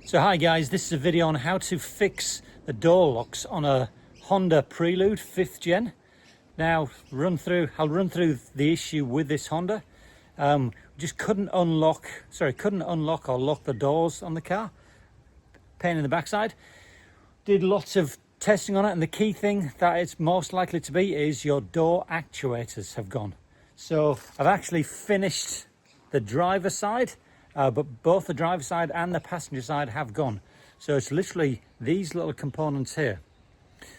So hi guys, this is a video on how to fix the door locks on a Honda Prelude 5th gen. Now I'll run through the issue with this Honda. Just couldn't unlock or lock the doors on the car. Pain in the backside. Did lots of testing on it, and the key thing that it's most likely to be is your door actuators have gone. So I've actually finished the driver's side, but both the driver's side and the passenger side have gone. So it's literally these little components here.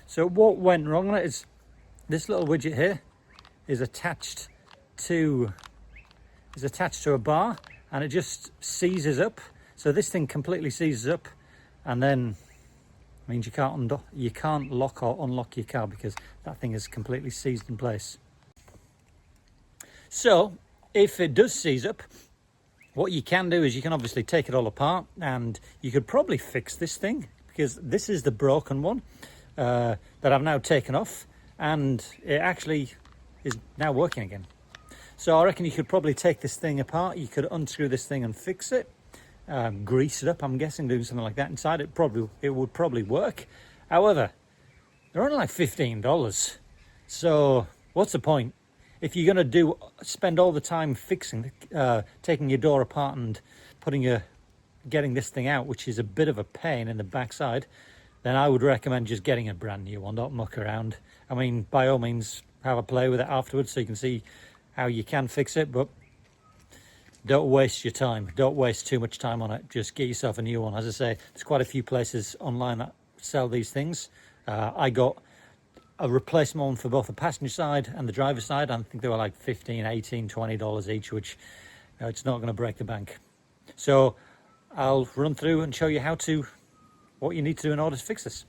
So what went wrong on it is this little widget here is attached to a bar, and it just seizes up. So this thing completely seizes up, and then means you can't lock or unlock your car because that thing is completely seized in place. So if it does seize up, what you can do is you can obviously take it all apart, and you could probably fix this thing, because this is the broken one that I've now taken off, and it actually is now working again. So I reckon you could probably take this thing apart, you could unscrew this thing and fix it, grease it up, I'm guessing, doing something like that inside. It would probably work. However, they're only like $15, so what's the point? If you're going to spend all the time fixing, taking your door apart and getting this thing out, which is a bit of a pain in the backside, then I would recommend just getting a brand new one. Don't muck around. I mean, by all means, have a play with it afterwards so you can see how you can fix it, but don't waste your time. Don't waste too much time on it. Just get yourself a new one. As I say, there's quite a few places online that sell these things. I got a replacement one for both the passenger side and the driver's side. I think they were like $15, $18, $20 each, which it's not going to break the bank. So I'll run through and show you what you need to do in order to fix this.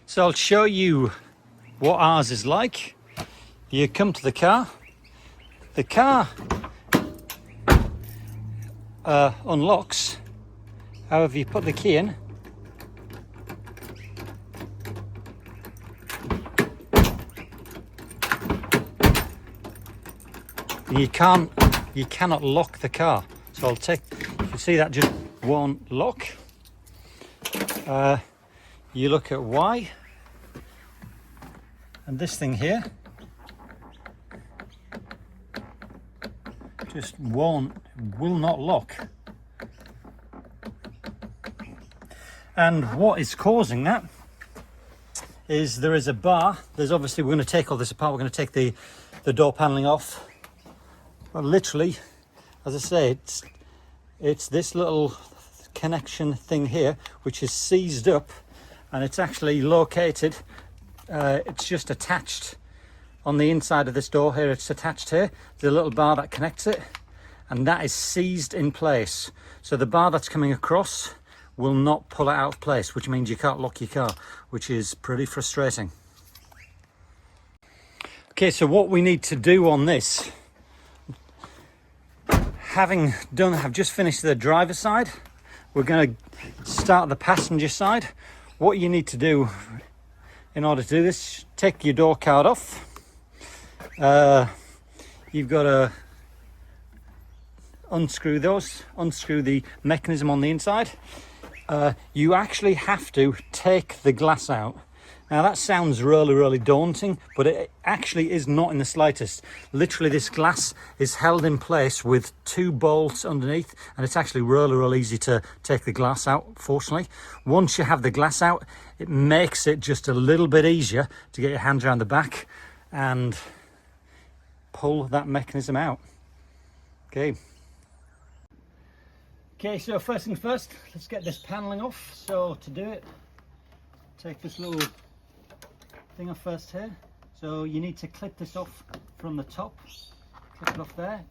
So I'll show you what ours is like. You come to the car unlocks. However, you put the key in, you cannot lock the car. So you can see that just won't lock. You look at Y, and this thing here just will not lock. And what is causing that is there is a bar. We're going to take all this apart. We're going to take the door paneling off. Well, literally, as I say, it's this little connection thing here which is seized up, and it's actually located. It's just attached on the inside of this door here. It's attached here. There's a little bar that connects it, and that is seized in place. So the bar that's coming across will not pull it out of place, which means you can't lock your car, which is pretty frustrating. Okay, so what we need to do on this, I've just finished the driver's side. We're going to start the passenger side. What you need to do in order to do this, take your door card off. You've got to unscrew the mechanism on the inside. You actually have to take the glass out. Now that sounds really, really daunting, but it actually is not in the slightest. Literally, this glass is held in place with 2 bolts underneath, and it's actually really, really easy to take the glass out, fortunately. Once you have the glass out, it makes it just a little bit easier to get your hands around the back and pull that mechanism out. Okay, so first things first, let's get this paneling off. So to do it, take this little thing off first here. So you need to clip this off from the top. Clip it off there.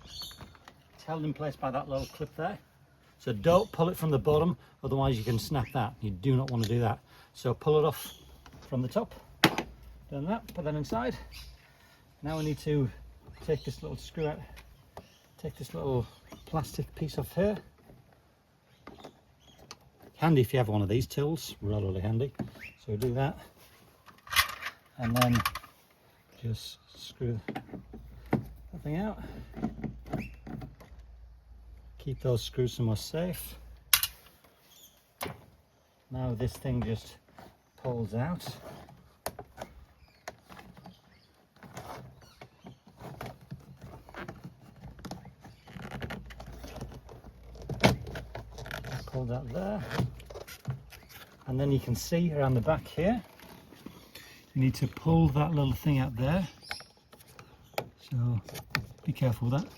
It's held in place by that little clip there. So don't pull it from the bottom, otherwise you can snap that. You do not want to do that. So pull it off from the top. Done that, put that inside. Now we need to take this little screw out, take this little plastic piece off here. Handy if you have one of these tools, really, really handy. So do that, and then just screw that thing out. Keep those screws somewhere safe. Now this thing just pulls out. Pulled out there, and then you can see around the back here you need to pull that little thing out there, so be careful with that.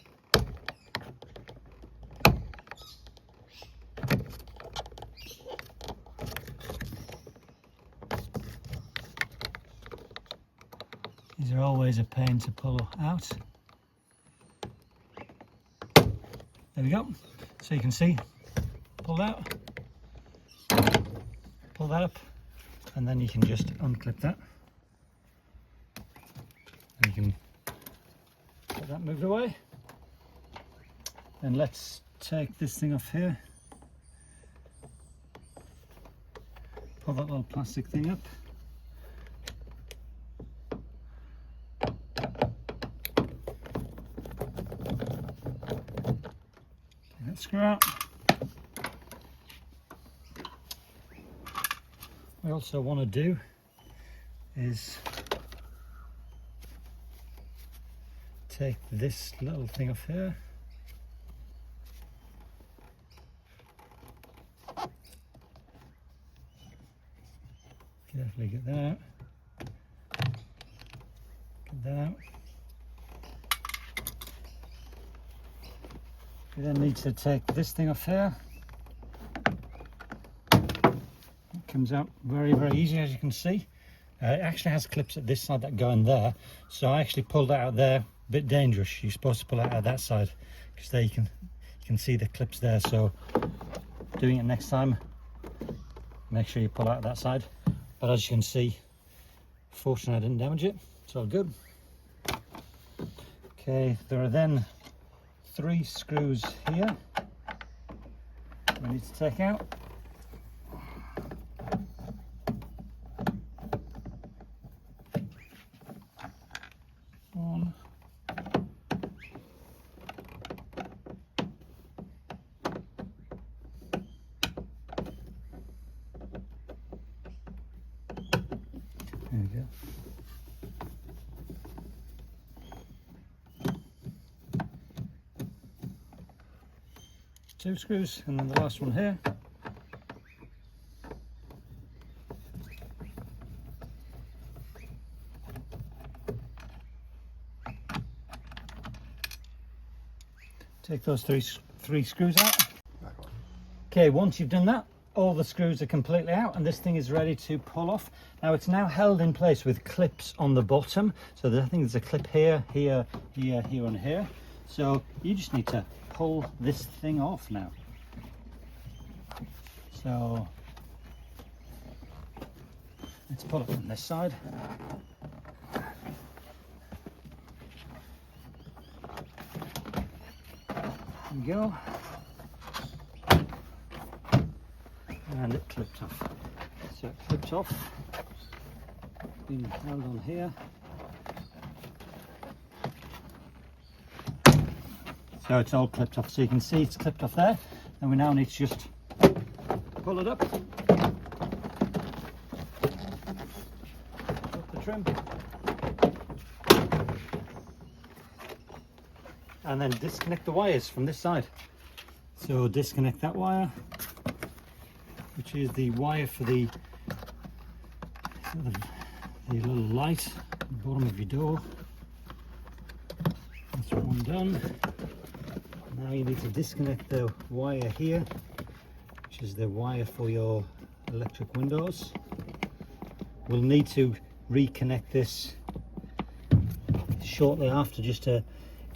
These are always a pain to pull out. There we go. So you can see, pull that up, and then you can just unclip that. And you can get that moved away. And let's take this thing off here. Pull that little plastic thing up. Screw out. What we also want to do is take this little thing off here. Carefully get that out. Get that out. You then need to take this thing off here. It comes out very, very easy, as you can see. It actually has clips at this side that go in there, so I actually pulled it out there. A bit dangerous. You're supposed to pull it out that side, because there you can see the clips there. So doing it next time, make sure you pull out that side. But as you can see, fortunately I didn't damage it. It's all good. Okay, there are then 3 screws here we need to take out. One. There we go. Two screws, and then the last one here. Take those three screws out. Okay, once you've done that, all the screws are completely out and this thing is ready to pull off. Now it's now held in place with clips on the bottom. So I think there's a clip here, here, here, here and here. So you just need to pull this thing off now. So let's pull it from this side. There we go. And it clips off. So it clips off, being held on here. So it's all clipped off. So you can see it's clipped off there. And we now need to just pull it up. Put the trim. And then disconnect the wires from this side. So disconnect that wire, which is the wire for the little light at the bottom of your door. That's one done. Now you need to disconnect the wire here, which is the wire for your electric windows. We'll need to reconnect this shortly after, just to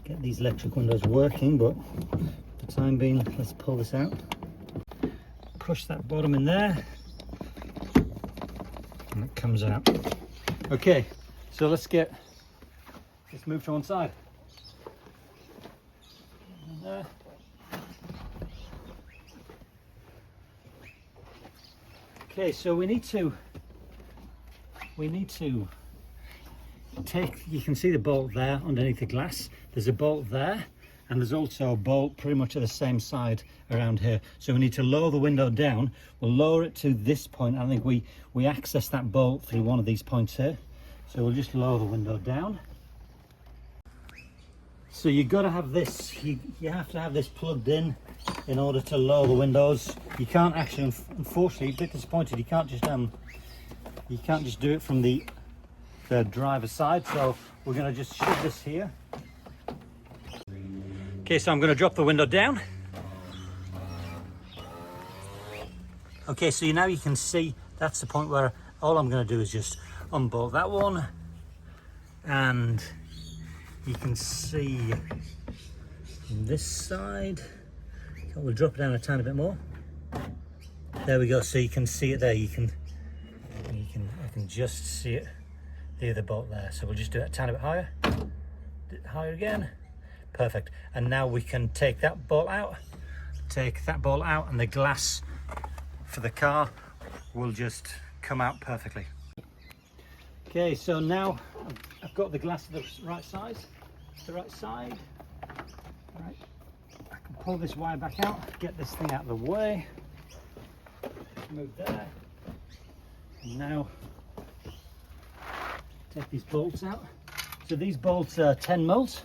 get these electric windows working, but for the time being, let's pull this out. Push that bottom in there and it comes out. Okay, so let's move to one side. There. Okay, so we need to take, you can see the bolt there underneath the glass. There's a bolt there, and there's also a bolt pretty much at the same side around here. So we need to lower the window down. We'll lower it to this point. I think we access that bolt through one of these points here. So we'll just lower the window down. So you've got to have this, you have to have this plugged in order to lower the windows. You can't actually, unfortunately, a bit disappointed, you can't just do it from the driver's side. So we're going to just shove this here. Okay, so I'm going to drop the window down. Okay, so now you can see that's the point where all I'm going to do is just unbolt that one, and you can see on this side, we'll drop it down a tiny bit more. There we go, so you can see it there. I can just see it, the other bolt there. So we'll just do it a tiny bit higher, again. Perfect. And now we can take that bolt out, and the glass for the car will just come out perfectly. Okay, so now I've got the glass to the right size. Right, I can pull this wire back out, get this thing out of the way, move there, and now take these bolts out. So these bolts are 10 mils.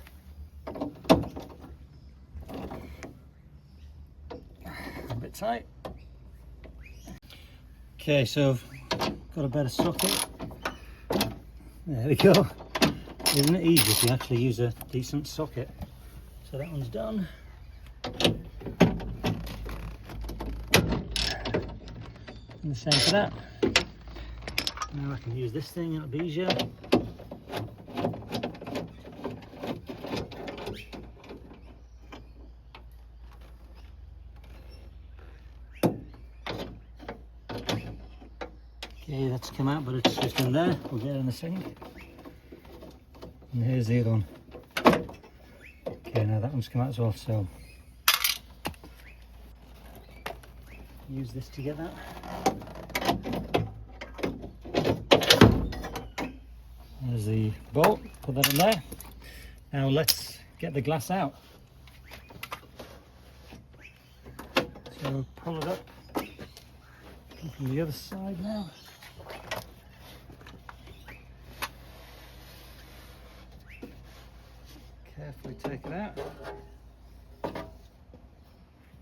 A bit tight. Okay, so I've got a better socket. There we go. Isn't it easy if you actually use a decent socket? So that one's done. And the same for that. Now I can use this thing, it'll be easier. Okay, that's come out, but it's just in there. We'll get it in a second. And here's the other one. Okay, now that one's come out as well, so use this to get that. There's the bolt, put that in there. Now let's get the glass out. So pull it up from the other side now. Carefully take it out,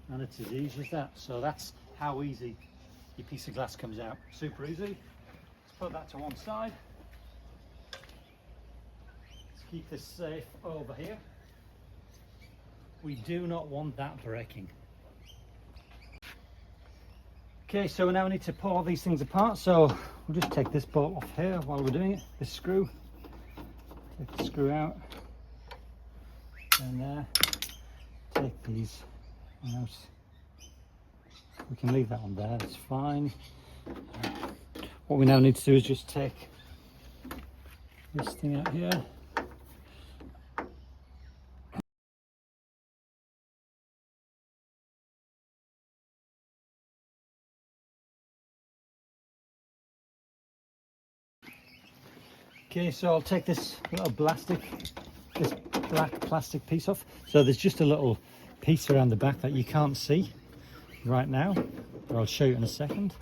and it's as easy as that. So that's how easy your piece of glass comes out. Super easy. Let's put that to one side. Let's keep this safe over here. We do not want that breaking. Okay, so we now need to pull all these things apart. So we'll just take this bolt off here while we're doing it. This screw. Take the screw out. And there, take these out. We can leave that one there, that's fine. What we now need to do is just take this thing out here. Okay, so I'll take this little this black plastic piece off. So there's just a little piece around the back that you can't see right now, but I'll show you in a second.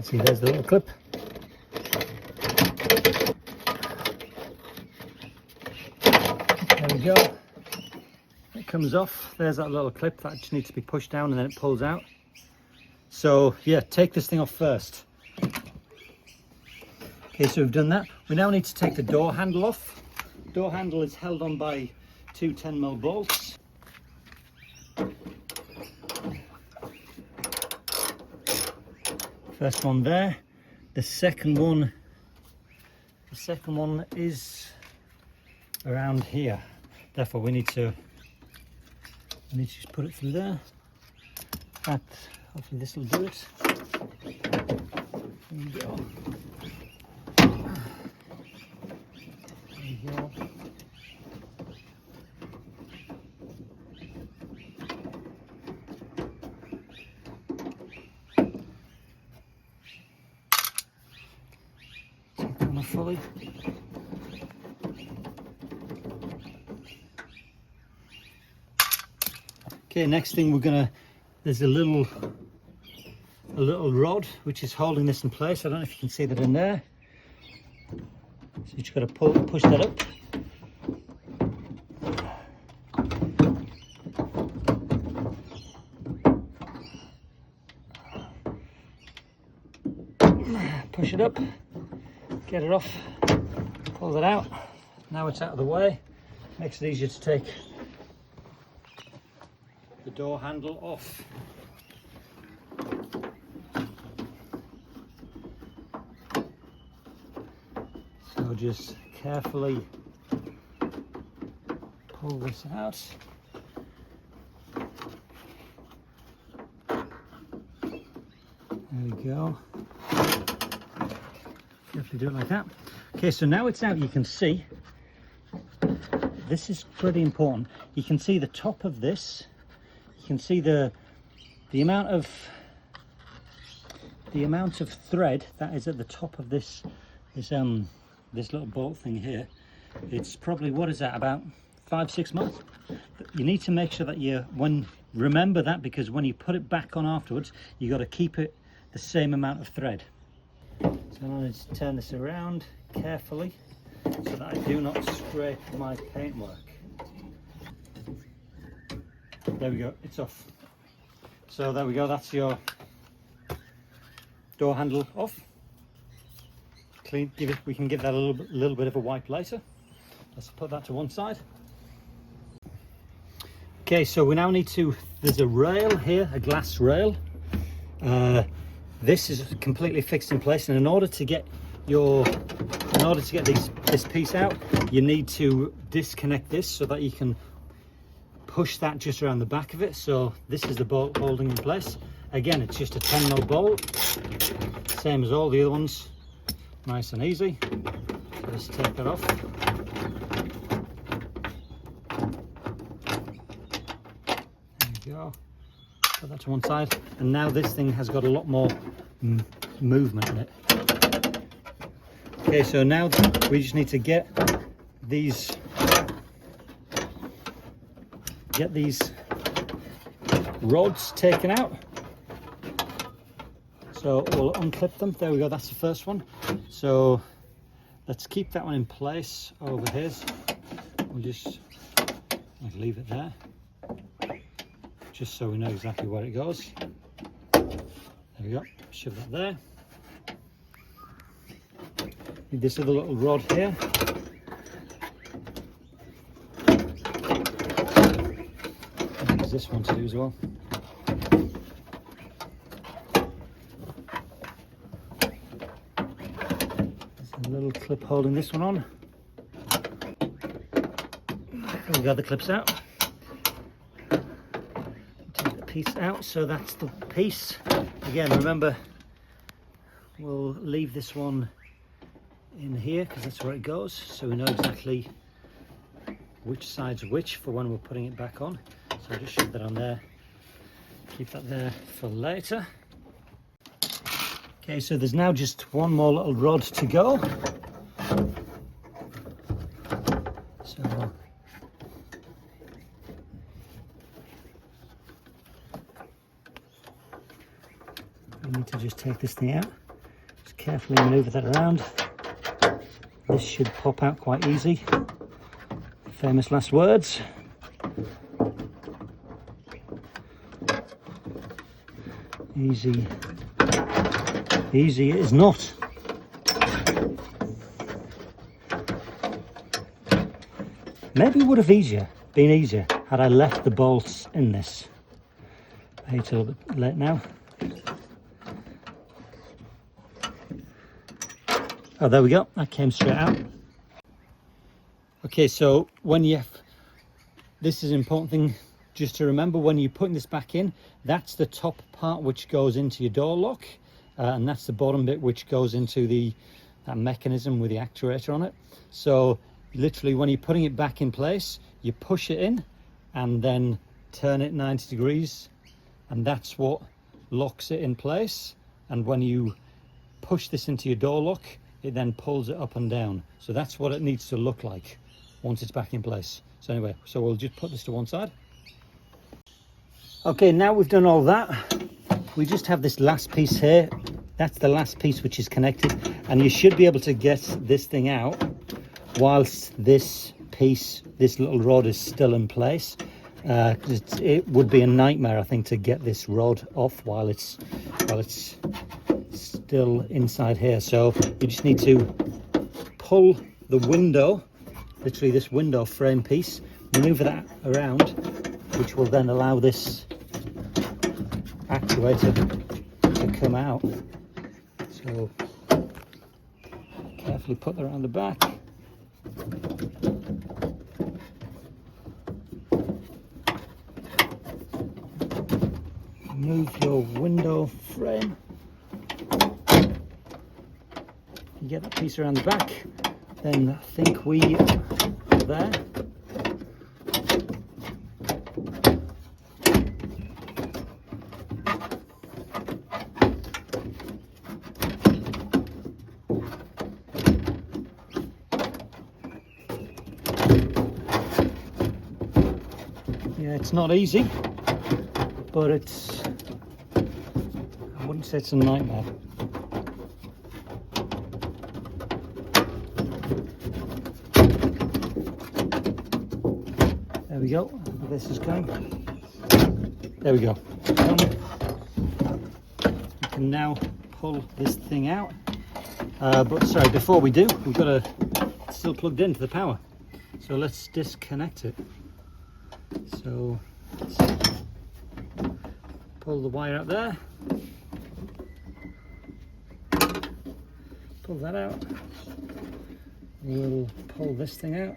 See, there's the little clip. There we go. It comes off. There's that little clip that just needs to be pushed down and then it pulls out. So yeah, take this thing off first. Okay, so we've done that. We now need to take the door handle off. Door handle is held on by two 10mm bolts. First one there. The second one is around here. Therefore we need to just put it through there. That, hopefully this will do it. There we go. There we go. carefully. Okay, next thing there's a little rod which is holding this in place. I don't know if you can see that in there. So you just got to push that up. Push it up, get it off, pull that out. Now it's out of the way. Makes it easier to take the door handle off. So just carefully pull this out. There we go. Carefully do it like that. Okay, so now it's out, you can see, this is pretty important. You can see the top of this. You can see the amount of thread that is at the top of this little bolt thing here. It's probably, what is that, about 5-6 months? You need to make sure that remember that, because when you put it back on afterwards, you got to keep it the same amount of thread. So I'm going to turn this around carefully so that I do not scrape my paintwork. There we go, it's off. So there we go, that's your door handle off. Clean. We can give that a little bit of a wipe later. Let's put that to one side. Okay, so we now need to, there's a rail here, a glass rail. This is completely fixed in place, and in order to get this piece out, you need to disconnect this so that you can push that just around the back of it. So this is the bolt holding in place. Again, it's just a 10mm bolt, same as all the other ones, nice and easy. Let's take that off. There we go. Put that to one side, and now this thing has got a lot more movement in it. Okay, so now we just need to get these rods taken out. So we'll unclip them. There we go, that's the first one. So let's keep that one in place over here. We'll just leave it there, just so we know exactly where it goes. There we go, shove that there. Need this other little rod here. There's this one to do as well. There's a little clip holding this one on. We got the clips out. Take the piece out, so that's the piece. Again, remember, we'll leave this one in here because that's where it goes, so we know exactly which side's which for when we're putting it back on. So I'll just shove that on there, keep that there for later. Okay, so there's now just one more little rod to go. So we need to just take this thing out, just carefully maneuver that around. This should pop out quite easy. Famous last words. Easy. Easy it is not. Maybe it would have been easier had I left the bolts in this. It's a little bit late now. Oh, there we go, that came straight out. Okay, so this is an important thing just to remember when you're putting this back in. That's the top part which goes into your door lock, and that's the bottom bit which goes into that mechanism with the actuator on it. So literally when you're putting it back in place, you push it in and then turn it 90 degrees, and that's what locks it in place. And when you push this into your door lock, it then pulls it up and down. So that's what it needs to look like once it's back in place. So anyway, so we'll just put this to one side. Okay, now we've done all that, we just have this last piece here. That's the last piece which is connected, and you should be able to get this thing out whilst this piece, this little rod, is still in place. It would be a nightmare, I think, to get this rod off while it's still inside here. So you just need to pull the window, literally this window frame piece, maneuver that around, which will then allow this actuator to come out. So carefully put that around the back. Move your window frame. You get that piece around the back, then I think we are there. Yeah, it's not easy, but it's, I wouldn't say it's a nightmare. There we go, this is going. There we go. We can now pull this thing out. But sorry, before we do, we've got to, it's still plugged into the power. So let's disconnect it. So let's pull the wire out there, pull that out, we'll pull this thing out.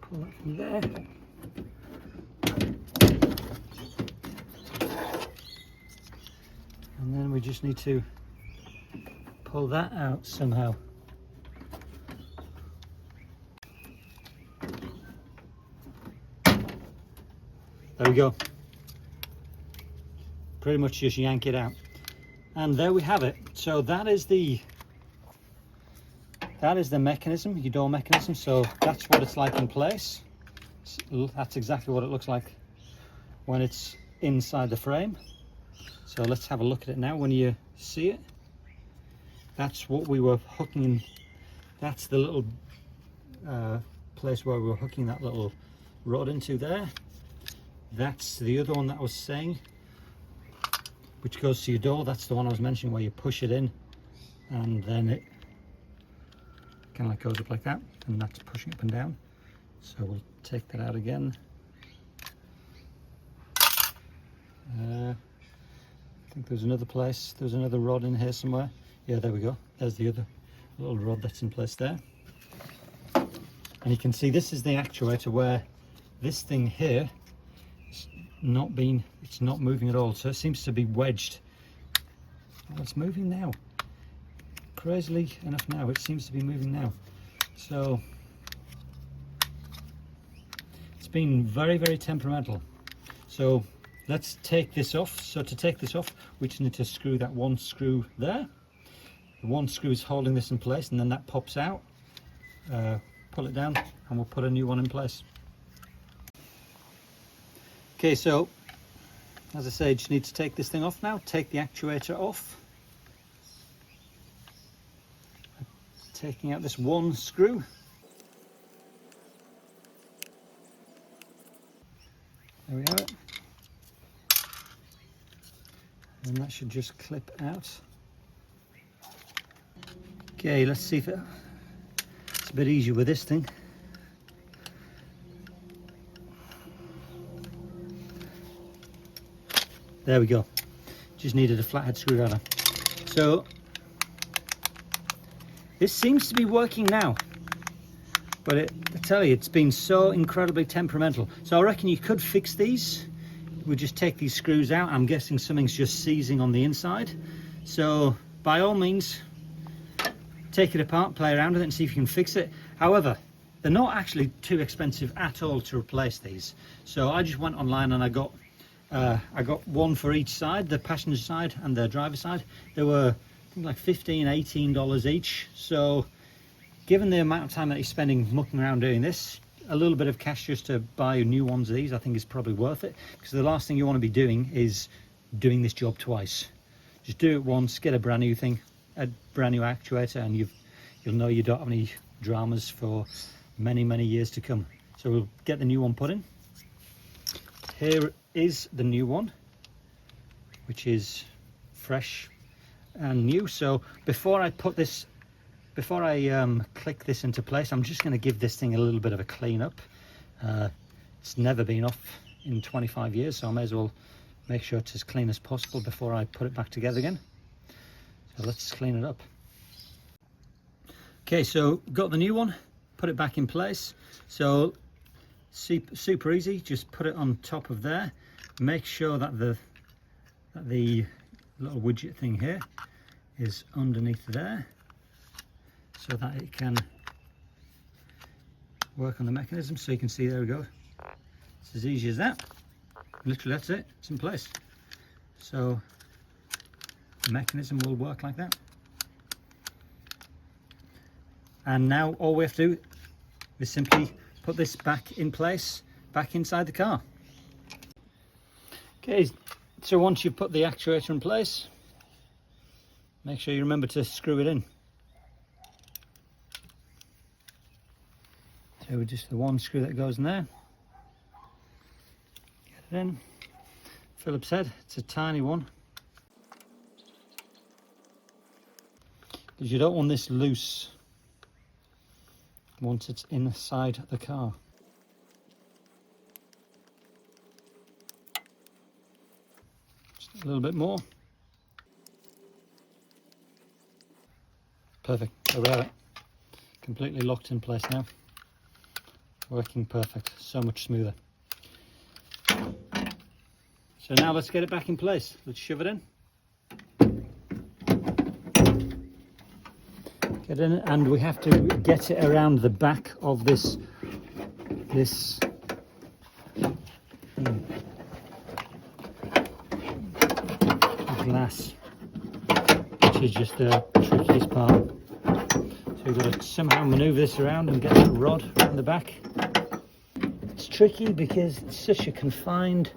Pull that from there. And then we just need to pull that out somehow. There we go. Pretty much just yank it out. And there we have it. So that is the mechanism, your door mechanism. So that's what it's like in place. That's exactly what it looks like when it's inside the frame. So let's have a look at it now. When you see it, that's what we were hooking. That's the little place where we were hooking that little rod into there. That's the other one that I was saying, which goes to your door. That's the one I was mentioning, where you push it in and then it kind of like goes up like that, and that's pushing up and down. So we'll take that out again. I think there's another place, there's another rod in here somewhere. Yeah, there we go. There's the other little rod that's in place there. And you can see this is the actuator, where this thing here is it's not moving at all. So it seems to be wedged. Oh, it's moving now. Crazily enough now, it seems to be moving now. So it's been very, very temperamental. So let's take this off. So to take this off, we just need to screw that one screw there. The one screw is holding this in place, and then that pops out. Pull it down and we'll put a new one in place. Okay, so as I say, just need to take this thing off now. Take the actuator off. Taking out this one screw. There we have it. And that should just clip out. Okay, let's see if it's a bit easier with this thing. There we go. Just needed a flathead screwdriver. So this seems to be working now, but I tell you, it's been so incredibly temperamental. So I reckon you could fix these. We just take these screws out. I'm guessing something's just seizing on the inside. So by all means, take it apart, play around with it and see if you can fix it. However, they're not actually too expensive at all to replace these. So I just went online and I got one for each side, the passenger side and the driver side. They were, I think, like $15–18 each. So given the amount of time that you're spending mucking around doing this, a little bit of cash just to buy new ones of these I think is probably worth it, because the last thing you want to be doing is doing this job twice. Just do it once, get a brand new thing, a brand new actuator, and you'll know you don't have any dramas for many years to come. So we'll get the new one put in. Here is the new one, which is fresh and new. So before I click this into place, I'm just going to give this thing a little bit of a clean up. It's never been off in 25 years, so I may as well make sure it's as clean as possible before I put it back together again. So let's clean it up. Okay, so got the new one, put it back in place. So super easy, just put it on top of there. Make sure that the little widget thing here is underneath there, so that it can work on the mechanism. So you can see, there we go, it's as easy as that. Literally, that's it, it's in place. So the mechanism will work like that. And now all we have to do is simply put this back in place, back inside the car. Okay, so once you've put the actuator in place, make sure you remember to screw it in. So just the one screw that goes in there. Get it in. Philip said it's a tiny one, because you don't want this loose once it's inside the car. Just a little bit more. Perfect, there we have it. Completely locked in place now. Working perfect, so much smoother. So now let's get it back in place. Let's shove it in. Get in, and we have to get it around the back of this glass, which is just the trickiest part. So we've got to somehow maneuver this around and get that rod around the back. It's tricky because it's such a confined,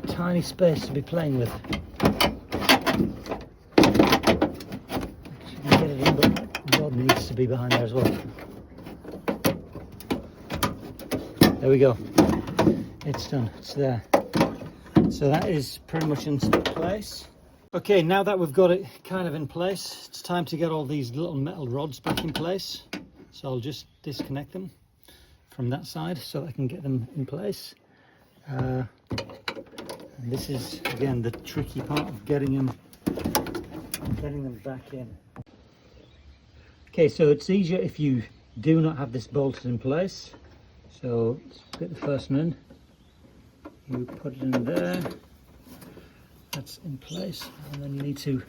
tiny space to be playing with. You can get it in, but the rod needs to be behind there as well. There we go. It's done. It's there. So that is pretty much in place. Okay, now that we've got it kind of in place, it's time to get all these little metal rods back in place. So I'll just disconnect them from that side so I can get them in place. And this is again the tricky part of getting them back in. Okay, so it's easier if you do not have this bolted in place. So let's get the first one in. You put it in there. That's in place, and then you need to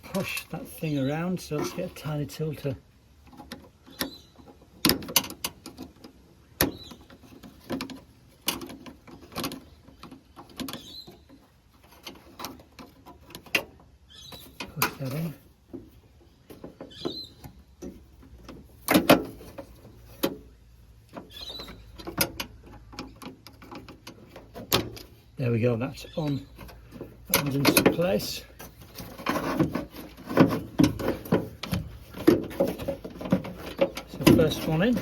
push that thing around. So let's get a tiny tilter. Push that in. There we go, that's on. That one's into place. So first one in.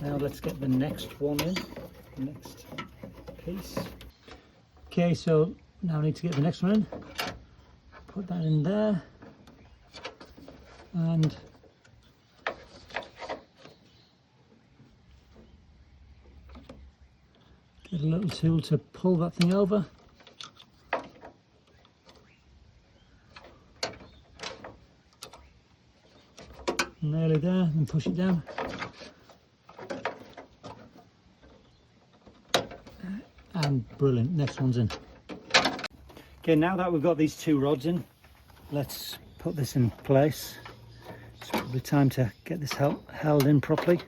Now let's get the next one in. The next piece. Okay, so now I need to get the next one in. Put that in there. And get a little tool to pull that thing over. Nearly there, and push it down. And brilliant, next one's in. Okay, now that we've got these two rods in, let's put this in place. It's probably time to get this held in properly.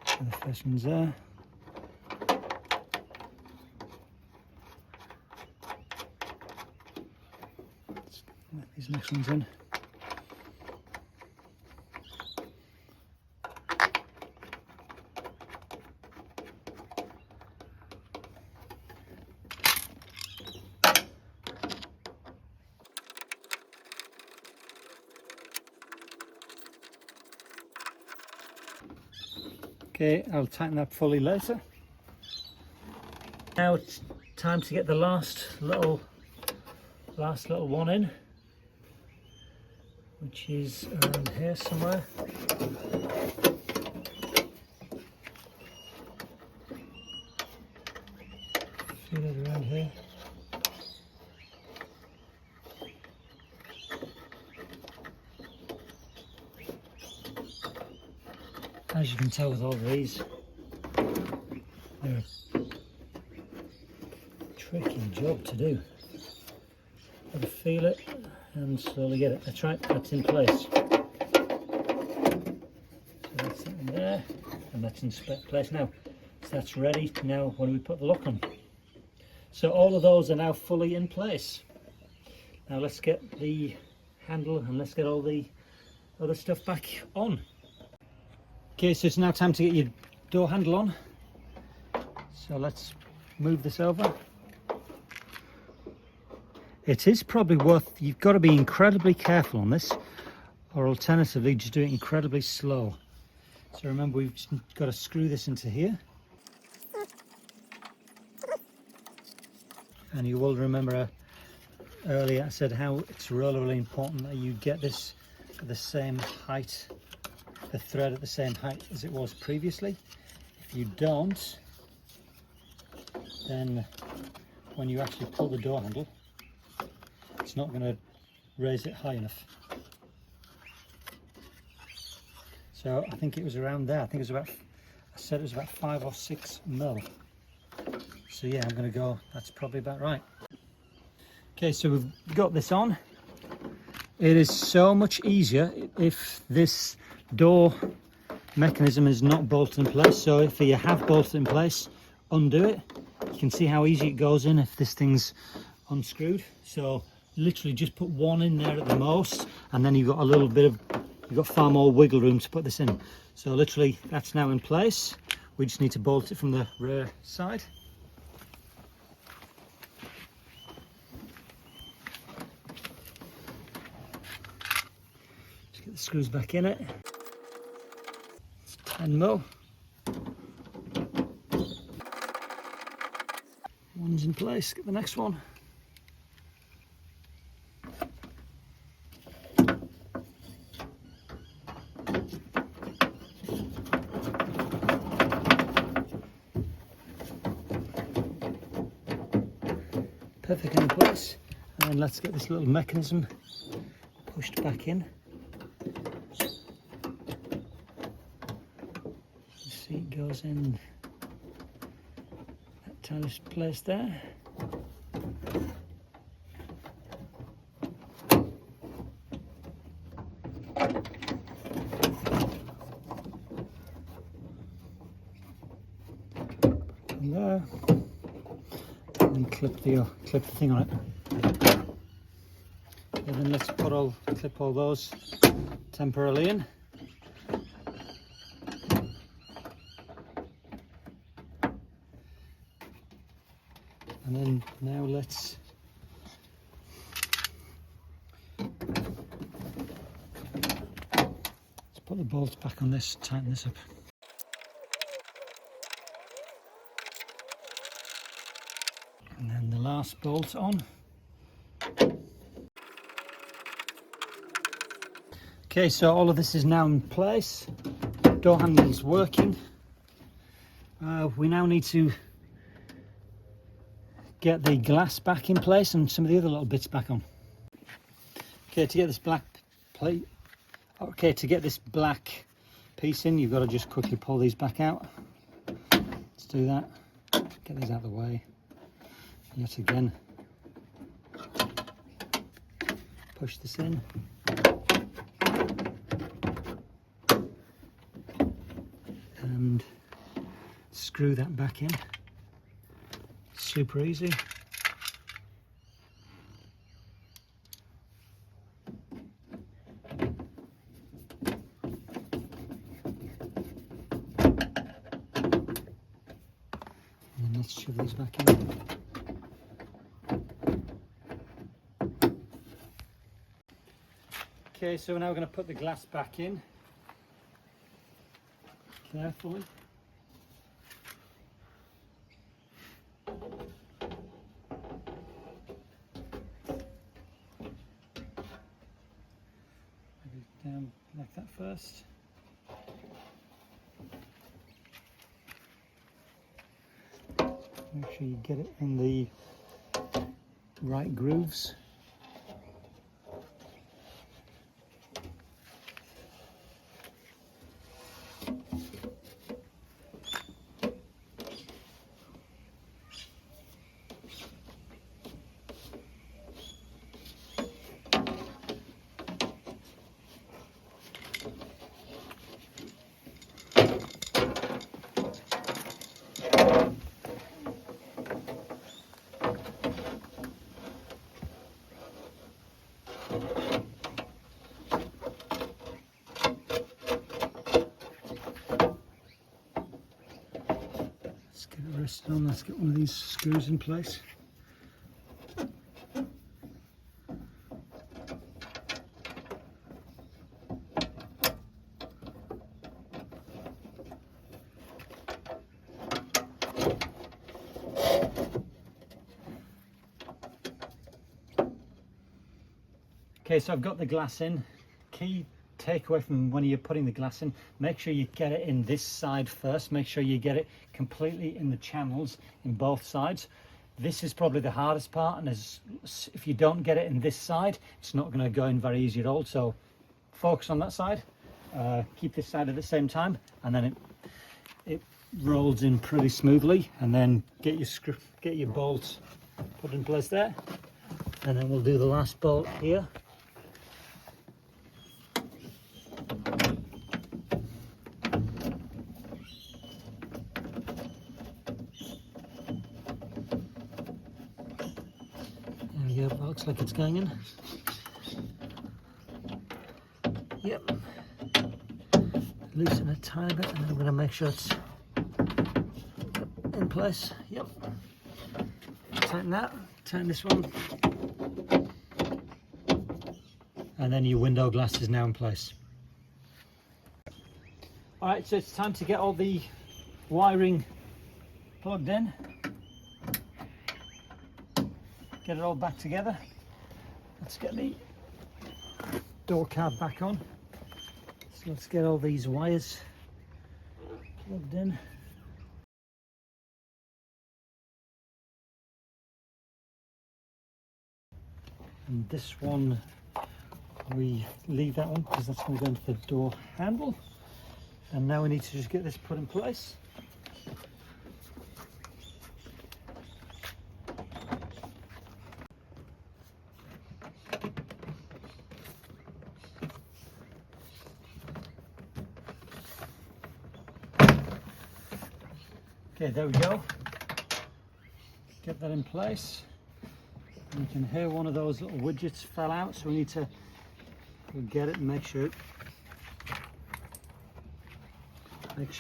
So the first one's there. Let's let these next ones in. Okay, I'll tighten that fully later. Now it's time to get the last little one in, which is around here somewhere. Feel it around here. As you can tell with all these, they're a tricky job to do. Got to feel it and slowly get it. That's right, that's in place. So that's in there, and that's in place now. So that's ready. Now when we put the lock on. So all of those are now fully in place. Now let's get the handle and let's get all the other stuff back on. Okay, so it's now time to get your door handle on. So let's move this over. It is probably worth, you've got to be incredibly careful on this, or alternatively just do it incredibly slow. So remember, we've just got to screw this into here. And you will remember earlier I said how it's really important that you get this at the same height, the thread at the same height as it was previously. If you don't, then when you actually pull the door handle, it's not going to raise it high enough. So I think it was around there. I think it was about, I said it was about 5 or 6 mil. So yeah, I'm going to go, that's probably about right. Okay, so we've got this on. It is so much easier if this door mechanism is not bolted in place. So if you have bolted in place, undo it. You can see how easy it goes in if this thing's unscrewed. So literally just put one in there at the most, and then you've got a little bit of, you've got far more wiggle room to put this in. So literally that's now in place. We just need to bolt it from the rear side. Just get the screws back in it. 10 mil. One's in place, get the next one. Perfect in place. And then let's get this little mechanism pushed back in. See, it goes in that tiny place there. And there. And then clip the thing on it. And then let's clip all those temporarily in. And then now let's put the bolts back on this, tighten this up. And then the last bolt on. Okay, so all of this is now in place. Door handle is working. We now need to get the glass back in place and some of the other little bits back on. Okay, to get this black plate, okay, to get this black piece in, you've got to just quickly pull these back out. Let's do that. Get these out of the way. Yet again. push this in. And screw that back in. Super easy. And let's shove these back in. Okay, so we're now going to put the glass back in carefully. Maybe down like that first. Make sure you get it in the right grooves. Let's get it rested on. Let's get one of these screws in place. Okay, so I've got the glass in. Key takeaway from when you're putting the glass in, make sure you get it in this side first. Make sure you get it completely in the channels in both sides. This is probably the hardest part, and if you don't get it in this side, it's not going to go in very easy at all. So focus on that side, keep this side at the same time, and then it rolls in pretty smoothly. And then get your bolts put in place there, and then we'll do the last bolt here. There we go, looks like it's going in. Yep. Loosen it a tiny bit, and then I'm going to make sure it's in place. Yep. Tighten that, tighten this one. And then your window glass is now in place. Alright, so it's time to get all the wiring plugged in. Get it all back together. Let's get the door card back on. So let's get all these wires plugged in. And this one, we leave that one because that's going to go into the door handle. And now we need to just get this put in place. Okay, there we go. Get that in place. And you can hear one of those little widgets fell out, so we need to get it and make sure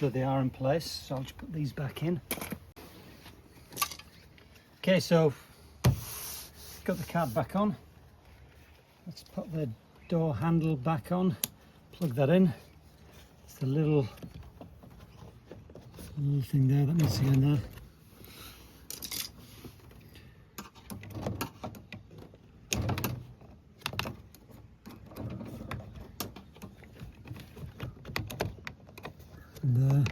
they are in place. So I'll just put these back in. Okay, so got the card back on. Let's put the door handle back on. Plug that in. It's the little thing there that needs to go in there. And there.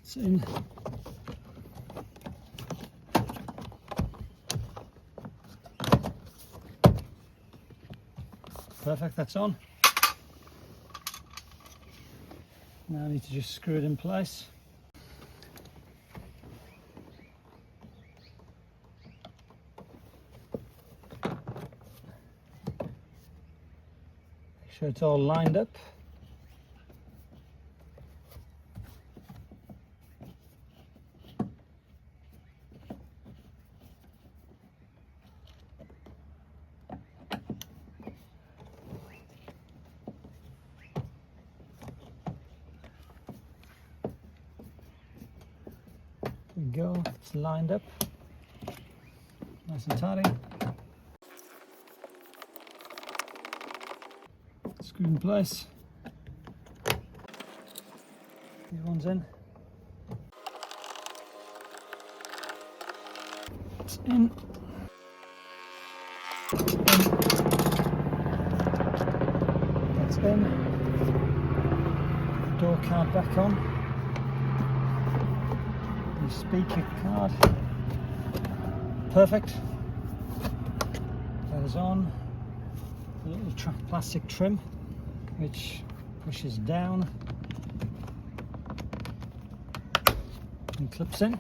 It's in. Perfect, that's on. Now I need to just screw it in place. Make sure it's all lined up. There we go, it's lined up, nice and tidy. Screw in place. These ones in. It's in. That's in. Door card back on. The speaker card. Perfect. That is on. A little plastic trim which pushes down and clips in.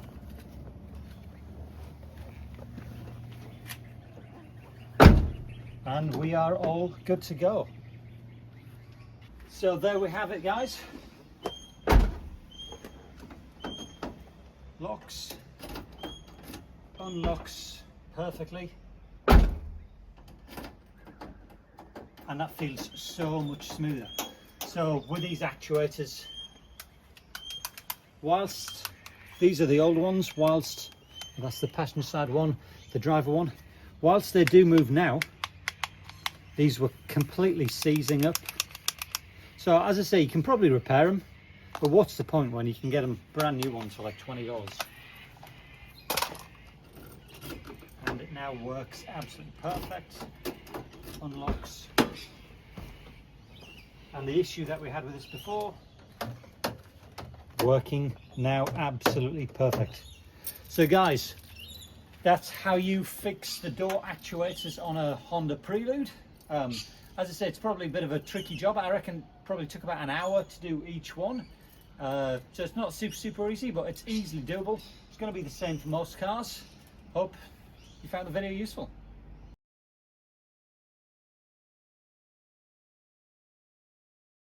And we are all good to go. So there we have it, guys. Locks, unlocks perfectly, and that feels so much smoother. So with these actuators, whilst these are the old ones, whilst that's the passenger side one, the driver one, whilst they do move now, these were completely seizing up. So as I say, you can probably repair them, but what's the point when you can get them brand new ones for like $20? And it now works absolutely perfect, unlocks. And the issue that we had with this before, working now absolutely perfect. So guys, that's how you fix the door actuators on a Honda Prelude. As I say, it's probably a bit of a tricky job. I reckon probably took about an hour to do each one. So it's not super easy, but it's easily doable. It's going to be the same for most cars. Hope you found the video useful.